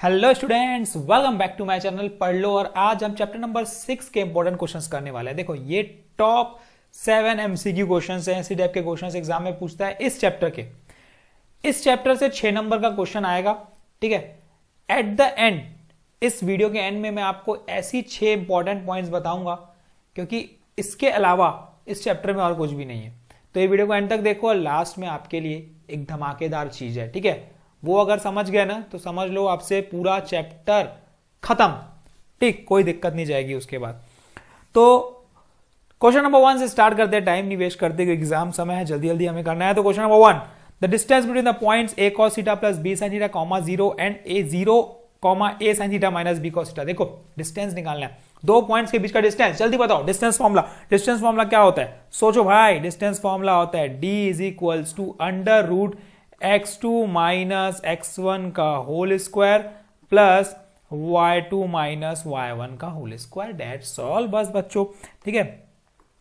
Hello students, welcome back to my channel पढ़ लो। और आज हम चैप्टर नंबर 6 के इंपॉर्टेंट क्वेश्चंस करने वाले हैं। देखो, ये टॉप 7 एमसीक्यू क्वेश्चंस हैं, इसी टाइप के क्वेश्चंस एग्जाम में पूछता है। इस चैप्टर से 6 नंबर का क्वेश्चन आएगा। ठीक है, एट द एंड, इस वीडियो के एंड में मैं आपको ऐसी 6 इंपॉर्टेंट पॉइंट्स बताऊंगा, क्योंकि इसके अलावा इस चैप्टर में और कुछ भी नहीं है। तो ये वीडियो को एंड तक देखो और लास्ट में आपके लिए एक धमाकेदार चीज है। ठीक है, वो अगर समझ गए ना तो समझ लो आपसे पूरा चैप्टर खत्म। ठीक, कोई दिक्कत नहीं जाएगी उसके बाद। तो क्वेश्चन नंबर 1 से स्टार्ट करते हैं, टाइम नहीं वेस्ट करते, एग्जाम समय है, जल्दी जल्दी हमें करना है। तो question number 1, the distance between the points a cos theta plus b sin theta comma 0 and a0 comma a sin theta minus b cos theta. देखो, डिस्टेंस निकालना है, दो पॉइंट्स के बीच का डिस्टेंस। जल्दी बताओ डिस्टेंस फॉर्मूला क्या होता है। सोचो भाई, डिस्टेंस फॉर्मूला होता है d is equals to under root x2 minus x1 का whole square plus y2 minus y1 का होल स्क्वायर। That's all. बस बच्चों, ठीक है,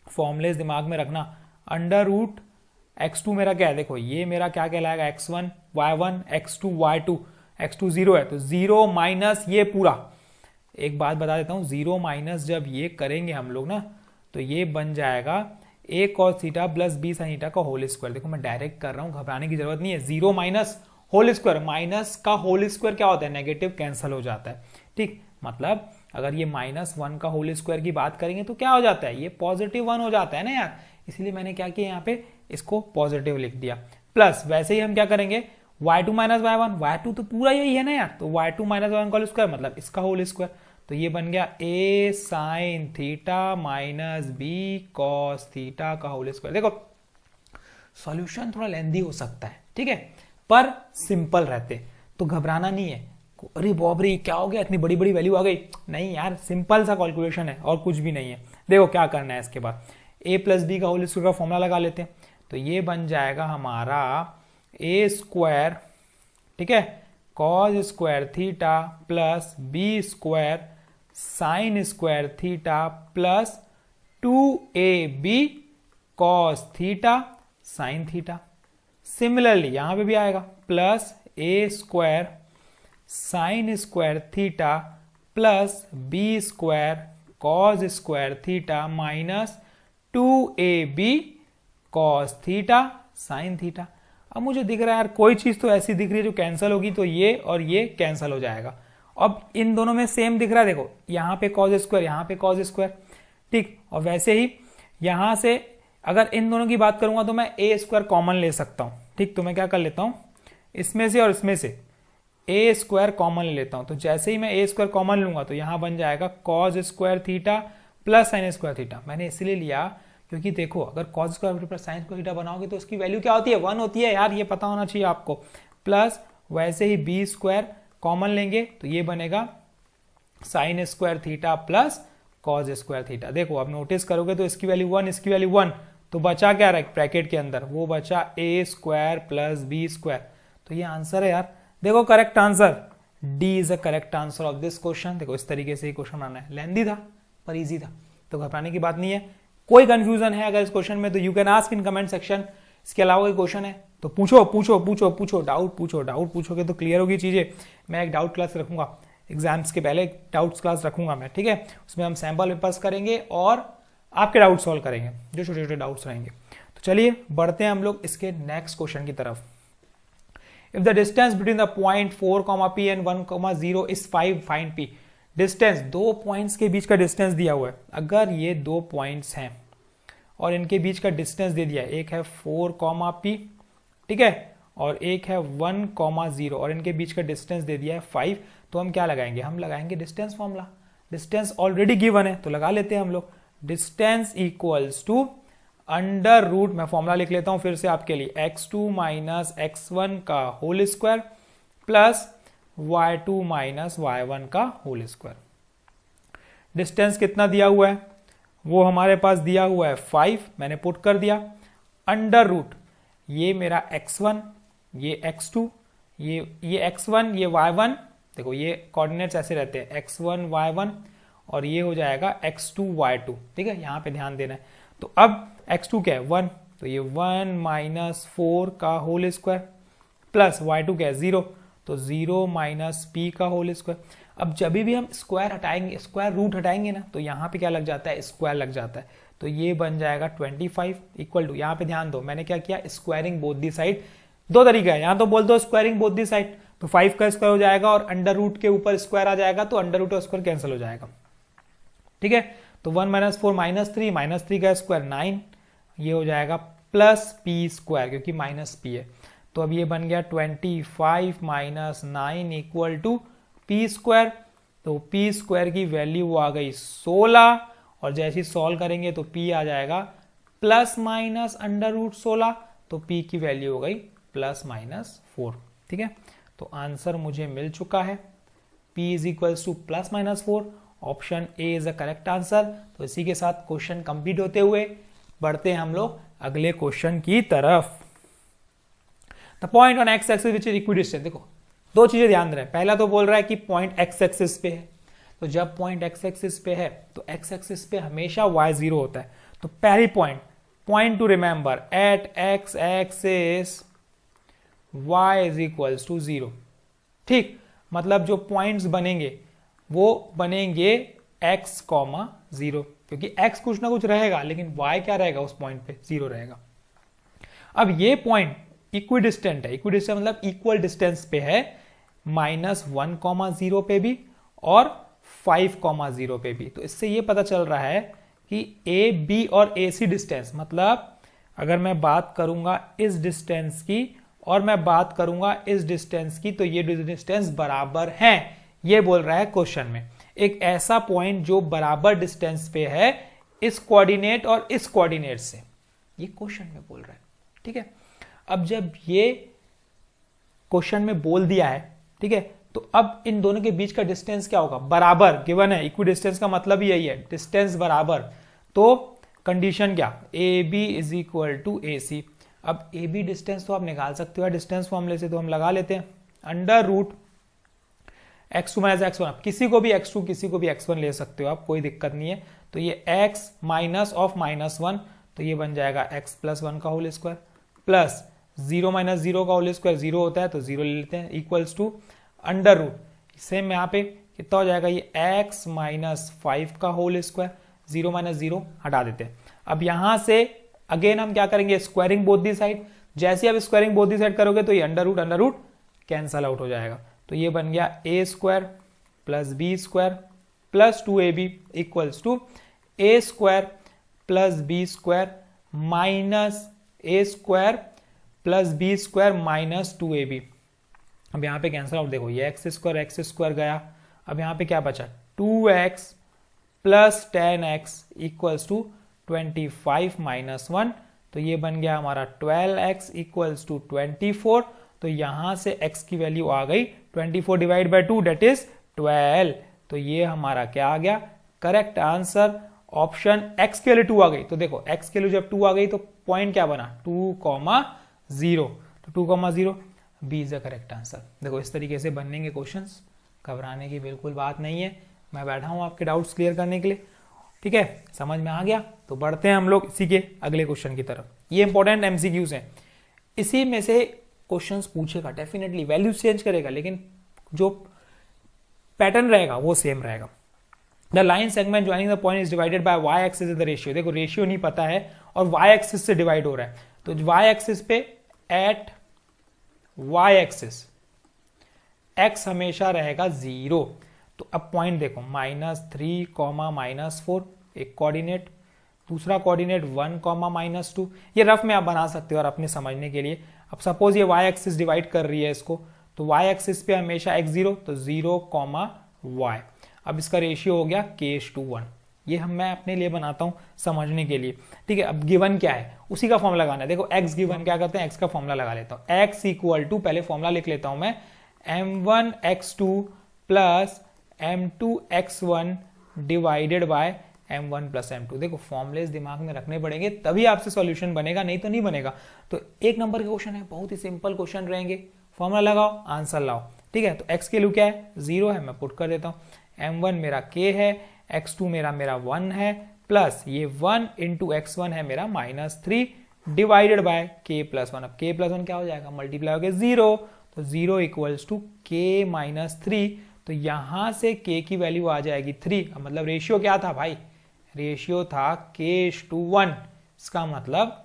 फॉर्मूलेस दिमाग में रखना। अंडर रूट x2 मेरा क्या है, देखो ये मेरा क्या कहलाएगा, x1 y1 x2 y2, x2 0 है तो 0 माइनस ये पूरा। एक बात बता देता हूं, 0 माइनस जब ये करेंगे हम लोग ना तो ये बन जाएगा a cos theta plus b sin theta का होल स्क्वायर। देखो मैं डायरेक्ट कर रहा हूं, घबराने की जरूरत नहीं है। 0 माइनस होल स्क्वायर, माइनस का होल स्क्वायर क्या होता है, नेगेटिव, कैंसिल हो जाता है। ठीक, मतलब अगर ये -1 का होल स्क्वायर की बात करेंगे तो क्या हो जाता है, ये +1 हो जाता है ना यार। इसलिए मैंने क्या किया, यहाँ पे इसको पॉजिटिव लिख दिया। प्लस वैसे ही हम क्या करेंगे, y2 माइनस y1, y2 तो पूरा यही है ना यार, तो y2 माइनस y1 का होल स्क्वायर मतलब इसका होल स्क्वायर। तो ये बन गया a sin theta minus b cos theta का होल स्क्वायर। देखो, सॉल्यूशन थोड़ा लेंदी हो सकता है, ठीक है, पर सिंपल रहते, तो घबराना नहीं है। अरे बाप रे, क्या हो गया, इतनी बड़ी बड़ी वैल्यू आ गई। नहीं यार, सिंपल सा कैलकुलेशन है और कुछ भी नहीं है। देखो क्या करना है, इसके बाद a प्लस बी का होल स्क्वायर का फॉर्मूला लगा लेते हैं। तो ये बन जाएगा हमारा a स्क्वायर, ठीक है, cos square theta plus b square sine square theta plus 2ab cos theta sine theta. Similarly यहां पे भी आएगा plus a square sine square theta plus b square cos square theta minus 2ab cos theta sine theta. अब मुझे दिख रहा है यार, कोई चीज तो ऐसी दिख रही है जो कैंसिल होगी, तो ये और ये कैंसिल हो जाएगा। अब इन दोनों में सेम दिख रहा है, देखो यहाँ पे cos स्क्वायर, यहाँ पे cos स्क्वायर। ठीक, और वैसे ही यहां से अगर इन दोनों की बात करूंगा तो मैं a स्क्वायर कॉमन ले सकता हूं। ठीक, तो मैं क्या कर लेता हूं, इसमें से और इसमें से a स्क्वायर कॉमन ले लेता हूं। तो जैसे ही मैं a स्क्वायर कॉमन लूंगा तो यहां बन जाएगा cos square theta plus sine square theta. मैंने इसलिए लिया क्योंकि देखो, अगर cos square plus sine square theta बनाओगे तो उसकी वैल्यू क्या होती है, 1 होती है यार, ये पता होना चाहिए आपको। प्लस वैसे ही b स्क्वायर कॉमन लेंगे तो ये बनेगा sine square theta plus cos square theta. देखो अब नोटिस करोगे तो इसकी वैल्यू 1, इसकी वैल्यू 1, तो बचा क्या रहा है ब्रैकेट के अंदर, वो बचा a square plus b square. तो ये आंसर है यार। देखो correct answer, D is a correct answer of this question. देखो इस तरीके से ही क्वेश्चन आना है, लेंदी था पर इजी था, तो घबराने की बात नहीं है। कोई कंफ्यूजन है अगर इस क्वेश्चन में तो you can ask in comment section. इसके अलावा कोई क्वेश्चन है तो पूछो पूछो पूछो पूछो, डाउट पूछो, डाउट पूछोगे तो क्लियर होगी चीजें। मैं एक डाउट क्लास रखूंगा एग्जाम्स के पहले, डाउट्स क्लास रखूंगा मैं, ठीक है, उसमें हम सैंपल पेपर्स करेंगे और आपके डाउट सॉल्व करेंगे, जो छोटे छोटे डाउट्स रहेंगे। तो चलिए बढ़ते हैं हम लोग इसके नेक्स्ट क्वेश्चन की तरफ। If the distance between the point 4, p and 1, 0 is 5, find p। Distance, दो पॉइंट्स के बीच का डिस्टेंस दिया हुआ है। अगर ये दो पॉइंट्स हैं और इनके बीच का डिस्टेंस दे दिया है, एक है 4, p, ठीक है, और एक है 1, 0 और इनके बीच का डिस्टेंस दे दिया है 5, तो हम क्या लगाएंगे, हम लगाएंगे distance formula. Distance already given है तो लगा लेते हैं हम लोग। Distance equals to under root, मैं फॉर्मूला लिख लेता हूं फिर से आपके लिए, x2 माइनस x1 का whole square plus y2 minus y1 का होल स्क्वायर। डिस्टेंस कितना दिया हुआ है, वो हमारे पास दिया हुआ है 5, मैंने पुट कर दिया। अंडर रूट, ये मेरा x1, ये x2, ये x1, ये y1, देखो ये कोऑर्डिनेट्स ऐसे रहते हैं x1 y1 और ये हो जाएगा x2 y2, ठीक है, यहां पे ध्यान देना है। तो अब x2 क्या है 1, तो ये 1 माइनस 4 का होल स्क्वायर प्लस y2 क्या है 0, तो 0 माइनस पी का होल स्क्वायर। अब जब भी हम स्क्वायर हटाएंगे, स्क्वायर रूट हटाएंगे ना, तो यहाँ पे क्या लग जाता है, स्क्वायर लग जाता है। तो ये बन जाएगा 25 इक्वल टू, यहाँ पे ध्यान दो मैंने क्या किया, स्क्वायरिंग बोथ दी साइड। दो तरीका है, यहाँ तो बोल दो स्क्वायरिंग बोथ दी साइड, तो 5 का स्क्वायर हो जाएगा और अंडर रूट के ऊपर स्क्वायर आ जाएगा, तो अंडर रूट और स्क्वायर कैंसिल हो जाएगा। ठीक है, तो 1 माइनस 4 माइनस 3 का स्क्वायर 9, ये हो जाएगा प्लस पी स्क्वायर क्योंकि माइनस पी है। तो अब ये बन गया 25 minus 9 equal to P square. तो पी स्क्वायर की वैल्यू आ गई 16 और जैसे ही सॉल्व करेंगे तो पी आ जाएगा प्लस माइनस अंडर रूट 16, तो पी की वैल्यू हो गई प्लस माइनस 4। ठीक है, तो आंसर मुझे मिल चुका है, p is equals two plus minus 4। Option A is the correct answer. तो इसी के साथ क्वेश्चन कंप्लीट होते हुए बढ़ते हैं हम लोग अगले क्वेश्चन की तरफ। The point on x axis which is equidistant. देखो दो चीजें ध्यान रहे, पहला तो बोल रहा है कि पॉइंट एक्स एक्सिस पे है, तो जब पॉइंट एक्स एक्सिस पे है तो एक्स एक्सिस पे हमेशा y 0 होता है। तो पहली point to remember, at X axis y is equals to 0। ठीक, मतलब जो पॉइंट्स बनेंगे वो बनेंगे x, 0, क्योंकि x कुछ ना कुछ रहेगा लेकिन y क्या रहेगा उस पॉइंट पे, 0 रहेगा। अब ये पॉइंट इक्विडिस्टेंट है, इक्विडिस्टेंट मतलब इक्वल डिस्टेंस पे है, -1, 0 पे भी और 5, 0 पे भी। तो इससे ये पता चल रहा है कि ए बी और ए सी डिस्टेंस, मतलब अगर मैं बात करूंगा इस डिस्टेंस की और मैं बात करूंगा इस डिस्टेंस की, तो ये डिस्टेंस बराबर हैं, ये बोल रहा है क्वेश्चन में। एक ऐसा पॉइंट जो बराबर डिस्टेंस पे है इस कोऑर्डिनेट और इस कोऑर्डिनेट से, ये क्वेश्चन में बोल रहा है। ठीक है, अब जब ये क्वेश्चन में बोल दिया है, ठीक है, तो अब इन दोनों के बीच का डिस्टेंस क्या होगा, बराबर गिवन है। इक्वी डिस्टेंस का मतलब ही यही है, डिस्टेंस बराबर। तो कंडीशन क्या, A B is equal to A C. अब ए बी डिस्टेंस तो आप निकाल सकते हो डिस्टेंस फॉर्मूले से, तो हम लगा लेते हैं under root x2 minus x1। आप किसी को भी x2 किसी को भी x1 ले सकते हो आप, कोई दिक्कत नहीं है। तो ये x माइनस ऑफ -1, तो ये बन जाएगा x प्लस 1 का होल स्क्वायर, प्लस 0 माइनस 0 का होल स्क्वायर 0 होता है तो 0 ले लेते हैं, equals to under root, same यहाँ पे कितना हो जाएगा, ये x माइनस 5 का होल स्क्वायर, 0 माइनस 0 हटा देते हैं। अब यहां से अगेन हम क्या करेंगे, स्क्वायरिंग बोथ दी साइड। जैसे आप स्क्वायरिंग बोथ दी साइड करोगे तो ये अंडर रूट कैंसल आउट हो जाएगा। तो ये बन गया A square plus B square plus 2ab equals to A square plus B square minus A square plus B square minus 2ab। अब यहाँ पे कैंसल आउट, देखो ये एक्स स्क्वायर गया। अब यहाँ पे क्या बचा, 2x plus 10x equals to 25 minus 1, तो ये बन गया हमारा 12x इक्वल्स टू 24। तो यहां से x की वैल्यू आ गई 24 डिवाइड बाई 2 डेट इज 12। तो ये हमारा क्या आ गया, करेक्ट आंसर ऑप्शन x के लिए 2 आ गई। तो देखो x के लिए जब 2 आ गई तो पॉइंट क्या बना, 2,0। तो 2,0 B is the correct answer. देखो इस तरीके से बनेंगे क्वेश्चंस, घबराने की बिल्कुल बात नहीं है। मैं बैठा हूं आपके डाउट्स क्लियर करने के लिए। ठीक है, समझ में आ गया। तो बढ़ते हैं हम लोग इसी के अगले क्वेश्चन की तरफ। ये इंपॉर्टेंट एमसीक्यूज हैं, इसी में से क्वेश्चंस पूछेगा डेफिनेटली, वैल्यू चेंज करेगा लेकिन जो पैटर्न रहेगा वो सेम रहेगा। The line segment joining the point is divided by Y axis is the ratio. देखो रेशियो नहीं पता है और वाई एक्सिस से डिवाइड हो रहा है, तो वाई एक्सिस पे एट वाई एक्सिस एक्स हमेशा रहेगा 0। तो अब पॉइंट देखो -3, -4 एक कोऑर्डिनेट, दूसरा कोऑर्डिनेट 1, -2। ये रफ में आप बना सकते हो और अपने समझने के लिए। अब सपोज ये y एक्सिस डिवाइड कर रही है इसको, तो y एक्सिस पे हमेशा x0, तो 0, y। अब इसका रेशियो हो गया k:1। ये मैं अपने लिए बनाता हूं समझने के लिए। ठीक है, अब गिवन क्या है उसी का फॉर्मूला लगाना है। देखो x गिवन क्या करते हैं, x का फॉर्मूला लगा लेता हूं। x इक्वल टू, पहले फॉर्मूला लिख लेता हूं मैं, m1x2 plus m2x1 divided by m1 plus m2। देखो फॉर्मुलेस दिमाग में रखने पड़ेंगे तभी आपसे सॉल्यूशन बनेगा, नहीं तो नहीं बनेगा। तो एक नंबर के क्वेश्चन है, बहुत ही सिंपल क्वेश्चन रहेंगे, फॉर्मुला लगाओ आंसर लाओ। ठीक है, तो x की वैल्यू क्या है, 0 है, मैं पुट कर देता हूं। m1 मेरा k है, x2 मेरा 1 है, प्लस ये 1 इंटू x1 है मेरा -3 डिवाइडेड बाय k+1। अब k+1 क्या हो जाएगा, मल्टीप्लाई हो गया 0, तो 0 इक्वल्स टू k माइनस 3, तो यहां से k की वैल्यू आ जाएगी 3, मतलब रेशियो क्या था भाई, रेशियो था k:1, इसका मतलब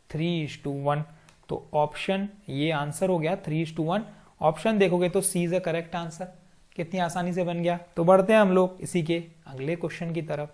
3:1। तो ऑप्शन ये आंसर हो गया 3:1। ऑप्शन देखोगे तो सी इज द करेक्ट आंसर। कितनी आसानी से बन गया। तो बढ़ते हैं हम लोग इसी के अगले क्वेश्चन की तरफ।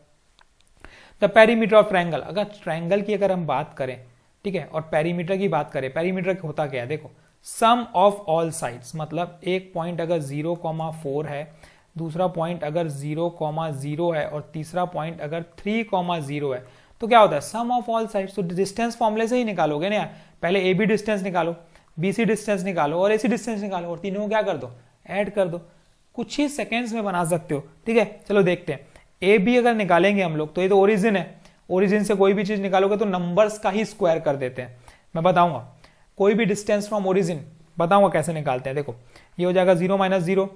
द पेरीमीटर ऑफ ट्रायंगल, अगर ट्रायंगल की अगर हम बात करें, ठीक है, और पेरीमीटर की बात करें, पेरीमीटर होता क्या है, देखो सम ऑफ ऑल साइड्स, मतलब एक पॉइंट अगर 0,4 है, दूसरा पॉइंट अगर 0,0 है और तीसरा पॉइंट अगर 3,0 है, तो क्या होता है सम ऑफ ऑल साइड्स। तो डिस्टेंस फॉर्मूले से ही निकालोगे ना यार, पहले ए बी डिस्टेंस निकालो, बीसी डिस्टेंस निकालो और एसी डिस्टेंस निकालो और तीनों को क्या कर दो, ऐड कर दो। कुछ ही सेकेंड्स में बना सकते हो, ठीक है। चलो देखते हैं, ए बी अगर निकालेंगे हम लोग तो ये तो ओरिजिन है, ओरिजिन से कोई भी चीज निकालोगे तो नंबर्स का ही स्क्वायर कर देते हैं। मैं बताऊंगा कोई भी डिस्टेंस फ्रॉम ओरिजिन, बताऊंगा कैसे निकालते हैं। देखो ये हो जाएगा 0 माइनस 0,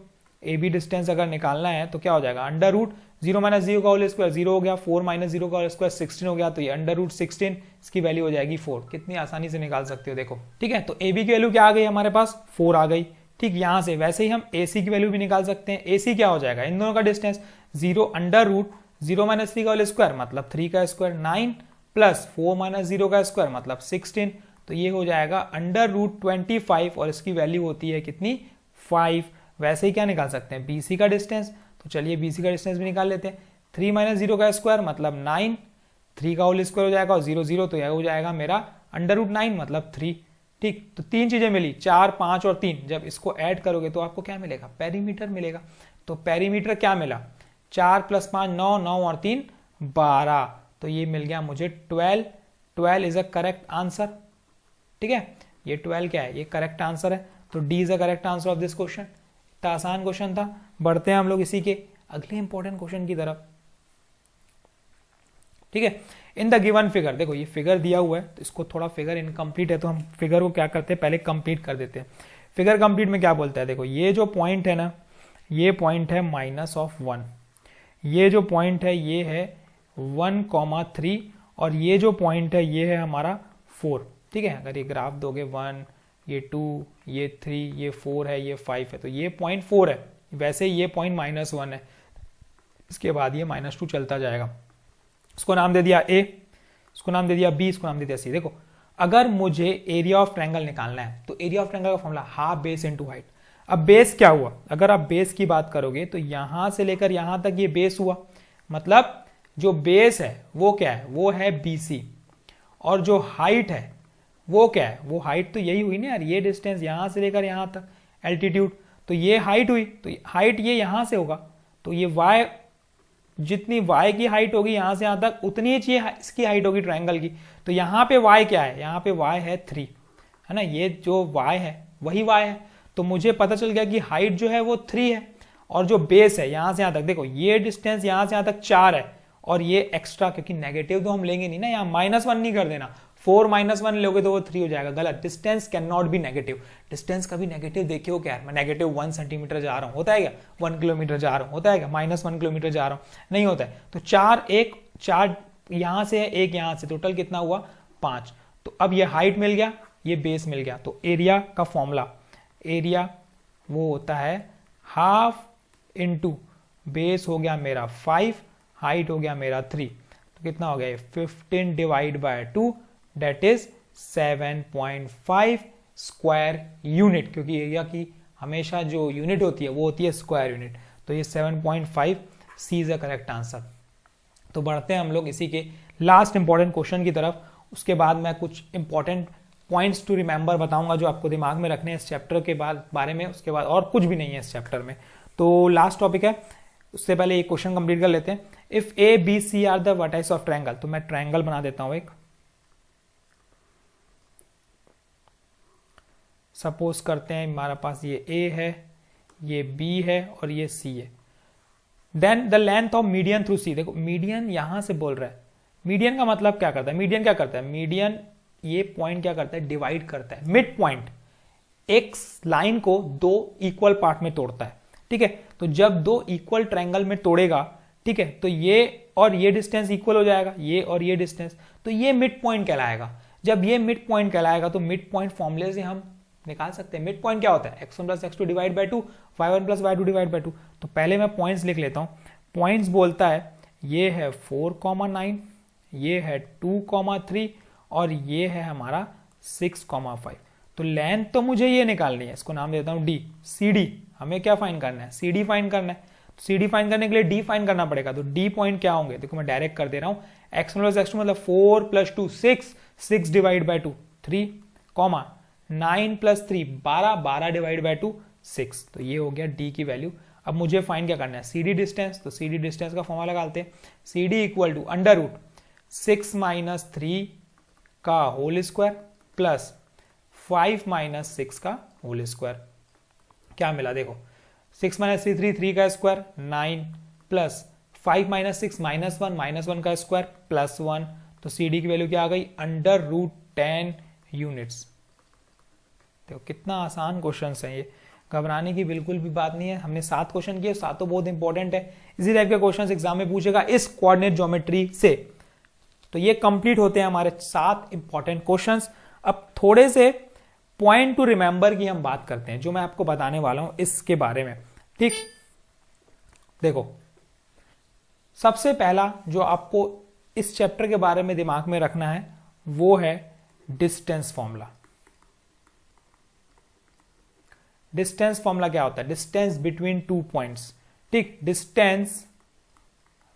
ए बी डिस्टेंस अगर निकालना है तो क्या हो जाएगा अंडर रूट 0 माइनस 0 का होल स्क्वायर 0 हो गया, 4 माइनस 0 का होल स्क्वायर 16 हो गया, तो ये अंडर रूट 16, इसकी वैल्यू हो जाएगी 4। कितनी आसानी से निकाल सकते हो देखो, ठीक है। तो ए बी की वैल्यू क्या आ गई हमारे पास, 4 आ गई, ठीक। यहां से वैसे ही हम ए सी की वैल्यू भी निकाल सकते हैं। ए सी क्या हो जाएगा, इन दोनों का डिस्टेंस 0 अंडर रूट 0 माइनस 3 का होल स्क्वायर मतलब 3 का स्क्वायर 9 प्लस 4 माइनस 0 का स्क्वायर मतलब 16, तो ये हो जाएगा अंडर रूट 25 और इसकी वैल्यू होती है कितनी 5। वैसे ही क्या निकाल सकते हैं बीसी का डिस्टेंस, तो चलिए बीसी का डिस्टेंस भी निकाल लेते हैं। 3 माइनस 0 का स्क्वायर मतलब 9, 3 का होल स्क्वायर हो जाएगा और 0 0, तो यह हो जाएगा मेरा अंडर रूट 9 मतलब 3, ठीक। तो तीन चीजें मिली, 4 5 और 3, जब इसको ऐड करोगे तो आपको क्या मिलेगा, पेरीमीटर मिलेगा। तो पेरीमीटर क्या मिला, 4 + 5 9, 9 और 3 12, तो ये मिल गया मुझे 12। 12 इज अ करेक्ट आंसर, ठीक है। ये 12 क्या है, ये करेक्ट आंसर है, तो D is a correct answer of this question. इतना आसान क्वेश्चन था। बढ़ते हैं हम लोग इसी के अगले इंपॉर्टेंट क्वेश्चन की तरफ, ठीक है। इन द गिवन फिगर, देखो ये फिगर दिया हुआ है तो इसको थोड़ा, फिगर इनकम्प्लीट है तो हम फिगर को क्या करते हैं पहले कंप्लीट कर देते हैं। फिगर कंप्लीट में क्या बोलता है, देखो ये जो पॉइंट है ना, ये पॉइंट है -1, ये जो पॉइंट है ये है 1,3 और ये जो पॉइंट है ये है हमारा 4, ठीक है। अगर ये ग्राफ दोगे 1, ये 2, ये 3, ये 4 है, ये 5 है, तो ये पॉइंट 4 है। वैसे ये पॉइंट -1 है, इसके बाद ये -2 चलता जाएगा। इसको नाम दे दिया ए, इसको नाम दे दिया बी, इसको नाम दे दिया सी। देखो अगर मुझे एरिया ऑफ ट्रायंगल निकालना है तो एरिया ऑफ ट्रायंगल का formula half base into height. अब बेस क्या हुआ, अगर आप बेस की बात करोगे तो यहां से लेकर यहां तक ये बेस हुआ, मतलब जो बेस है वो क्या है, वो है BC, और जो हाइट है वो क्या है, वो हाइट तो यही हुई ना यार, ये डिस्टेंस यहां से लेकर यहां तक एल्टीट्यूड, तो ये हाइट हुई, तो हाइट ये यहां से होगा, तो ये y, जितनी y की हाइट होगी यहां से यहां तक उतनी ही इसकी हाइट होगी ट्रायंगल की। तो यहां पे y क्या है, यहां पे y है 3, है ना, ये जो y है वही y है। तो मुझे पता चल गया कि हाइट जो है वो 3 है, और जो बेस है यहां से यहां तक, देखो ये डिस्टेंस यहां से यहां तक 4 है, और ये एक्स्ट्रा, क्योंकि नेगेटिव तो हम लेंगे नहीं ना, यहाँ -1 नहीं कर देना, 4 - 1 लोगे तो वो 3 हो जाएगा, गलत। Distance can not be negative, distance कभी नेगेटिव देखे हो क्या, मैं -1 सेंटीमीटर जा रहा हूं, होता है क्या, 1 किलोमीटर जा रहा हूं, होता है क्या, -1 किलोमीटर जा रहा हूं, नहीं होता है। तो 4 यहां से है, 1 यहां से, टोटल कितना हुआ 5। तो अब ये हाइट मिल गया, ये बेस मिल गया, तो एरिया का फॉर्मूला, एरिया वो होता है हाफ इंटू बेस हो गया मेरा 5, हाइट हो गया मेरा 3, तो कितना हो गया 15 divide by 2, that is 7.5 square unit, क्योंकि एरिया की हमेशा जो यूनिट होती है वो होती है स्क्वायर यूनिट, तो ये 7.5 सी इज द करेक्ट आंसर। तो बढ़ते हैं हम लोग इसी के लास्ट इंपॉर्टेंट क्वेश्चन की तरफ। उसके बाद मैं कुछ इंपॉर्टेंट पॉइंट्स टू रिमेंबर बताऊंगा जो आपको दिमाग में रखने हैं इस चैप्टर के बारे में, उसके बाद और कुछ भी नहीं है इस चैप्टर में। तो लास्ट टॉपिक है, उससे पहले एक क्वेश्चन कंप्लीट कर लेते हैं। If A B C are the vertices of triangle, तो मैं ट्रायंगल बना देता हूं एक, सपोज करते हैं हमारे पास ये ए है, ये बी है और ये सी है। Then the length of median through C, देखो मीडियन यहां से बोल रहा है, मीडियन का मतलब क्या करता है, मीडियन क्या करता है, मीडियन ये पॉइंट क्या करता है, डिवाइड करता है। मिड पॉइंट एक लाइन को 2 इक्वल पार्ट में तोड़ता है, ठीक है। तो जब 2 इक्वल ट्रायंगल में तोड़ेगा, ठीक है, तो ये और ये डिस्टेंस इक्वल हो जाएगा, ये और ये डिस्टेंस, तो ये मिड पॉइंट कहलाएगा। जब ये मिड पॉइंट कहलाएगा तो मिड पॉइंट फॉर्मूले से हम निकाल सकते हैं। मिड पॉइंट क्या होता है, x1 plus x2 divide by 2, y1 plus y2 divide by 2। तो पहले मैं पॉइंट्स लिख लेता हूं। पॉइंट्स बोलता है ये है 4,9, ये है 2,3 और ये है हमारा 6,5। तो लेंथ तो मुझे ये निकालनी है, इसको नाम देता हूं d। CD हमें क्या फाइंड करना है, CD फाइंड करना है। तो CD फाइंड करने के लिए D फाइंड करना पड़ेगा। तो D पॉइंट क्या होंगे, देखो मैं डायरेक्ट कर दे रहा हूं। x1 प्लस x2 मतलब 4 plus 2 6, 6 divide by 2 3, 9 plus 3 12, 12 divide by 2 6। तो ये हो गया D की वैल्यू। अब मुझे फाइंड क्या करना है, CD डिस्टेंस। तो CD डिस्टेंस का फॉर्मूला लगाते हैं, CD equal to under root 6 minus 3 का होल स्क्वायर प्लस 5 माइनस 6 का होल स्क्वायर। क्या मिला देखो, 6 माइनस 3 3 का स्क्वायर 9 प्लस 5 माइनस 6 -1 का स्क्वायर प्लस 1। तो CD की वैल्यू क्या आ गई, अंडर रूट 10 यूनिट्स। देखो कितना आसान क्वेश्चन है ये, घबराने की बिल्कुल भी बात नहीं है। हमने 7 क्वेश्चन किए, 7 बहुत इंपॉर्टेंट है। इसी टाइप के क्वेश्चन एग्जाम में पूछेगा इस कोऑर्डिनेट ज्योमेट्री से। तो ये कंप्लीट होते हैं हमारे 7 इंपॉर्टेंट क्वेश्चंस। अब थोड़े से पॉइंट टू रिमेंबर की हम बात करते हैं, जो मैं आपको बताने वाला हूं इसके बारे में। ठीक, देखो सबसे पहला जो आपको इस चैप्टर के बारे में दिमाग में रखना है वो है डिस्टेंस फॉर्मूला। डिस्टेंस फॉर्मूला क्या होता है, डिस्टेंस बिटवीन 2 पॉइंट्स। ठीक, डिस्टेंस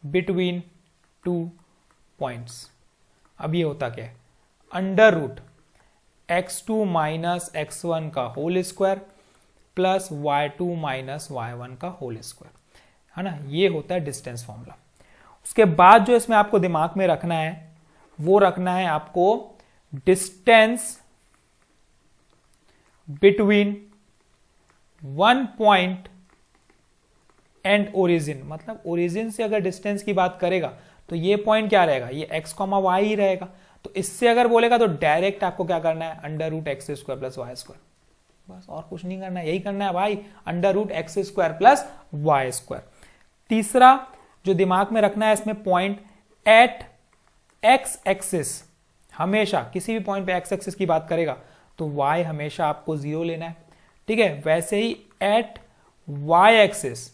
बिटवीन 2 पॉइंट्स। अब ये होता क्या है, under root x2 minus x1 का whole square plus y2 minus y1 का होल स्क्वायर, है ना। ये होता है डिस्टेंस फॉर्मूला। उसके बाद जो इसमें आपको दिमाग में रखना है वो रखना है आपको distance between 1 point and origin. मतलब ओरिजिन से अगर डिस्टेंस की बात करेगा तो ये पॉइंट क्या रहेगा, ये x, y ही रहेगा। तो इससे अगर बोलेगा तो डायरेक्ट आपको क्या करना है, under root X square plus Y square. बस और कुछ नहीं करना है, यही करना है भाई, under root X square plus Y square. तीसरा जो दिमाग में रखना है इसमें, पॉइंट एट एक्स एक्सिस। हमेशा किसी भी पॉइंट पे एक्स एक्सिस की बात करेगा तो वाई हमेशा आपको 0 लेना है। ठीक है, वैसे ही एट वाई एक्सिस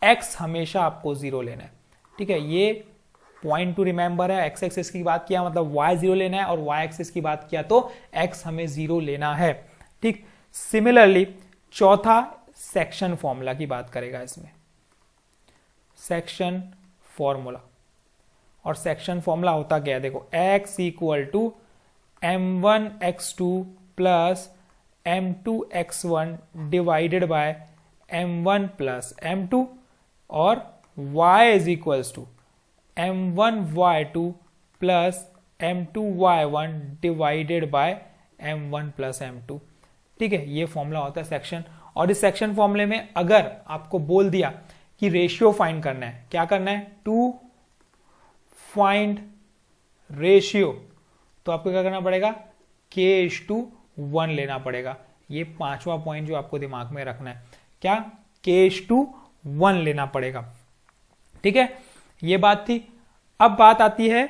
एक्स हमेशा आपको 0 लेना है। ठीक है, ये पॉइंट टू रिमेंबर है। एक्स एक्सिस की बात किया मतलब वाई 0 लेना है, और वाई एक्सिस की बात किया तो एक्स हमें 0 लेना है। ठीक, सिमिलरली चौथा सेक्शन फॉर्मूला की बात करेगा इसमें, सेक्शन फॉर्मूला। और सेक्शन फॉर्मूला होता क्या है, देखो x equal to m1 x2 plus m2 x1 divided by m1 plus m2, और y is equals to m1 y2 plus m2 y1 divided by m1 plus m2। ठीक है, ये formula होता है सेक्शन। और इस सेक्शन फॉर्मूले में अगर आपको बोल दिया कि रेशियो फाइंड करना है, क्या करना है, टू फाइंड रेशियो, तो आपको क्या करना पड़ेगा, k:1 लेना पड़ेगा। ये 5वां पॉइंट जो आपको दिमाग में रखना है, क्या, k:1 लेना पड़ेगा। ठीक है, ये बात थी। अब बात आती है,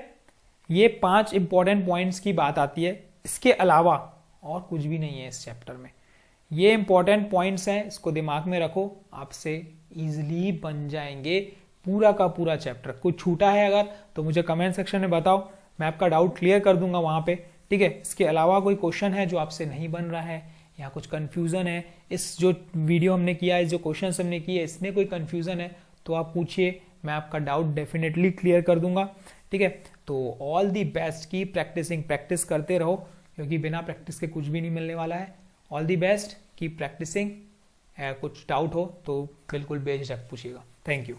ये 5 इंपॉर्टेंट पॉइंट्स की बात आती है। इसके अलावा और कुछ भी नहीं है इस चैप्टर में। ये इंपॉर्टेंट पॉइंट्स हैं, इसको दिमाग में रखो, आपसे इजीली बन जाएंगे पूरा का पूरा चैप्टर। कुछ छूटा है अगर तो मुझे कमेंट सेक्शन में बताओ, मैं आपका डाउट क्लियर कर दूंगा वहां पे। ठीक है, इसके अलावा कोई क्वेश्चन है जो आपसे नहीं बन रहा है या कुछ कंफ्यूजन है, इस जो वीडियो हमने किया है, जो क्वेश्चन हमने किए, इसमें कोई कंफ्यूजन है तो आप पूछिए, मैं आपका डाउट डेफिनेटली क्लियर कर दूंगा। ठीक है, तो ऑल दी बेस्ट, की प्रैक्टिसिंग, प्रैक्टिस करते रहो, क्योंकि बिना प्रैक्टिस के कुछ भी नहीं मिलने वाला है। ऑल दी बेस्ट, की प्रैक्टिसिंग। कुछ डाउट हो तो बिल्कुल बेझिझक पूछिएगा। Thank you.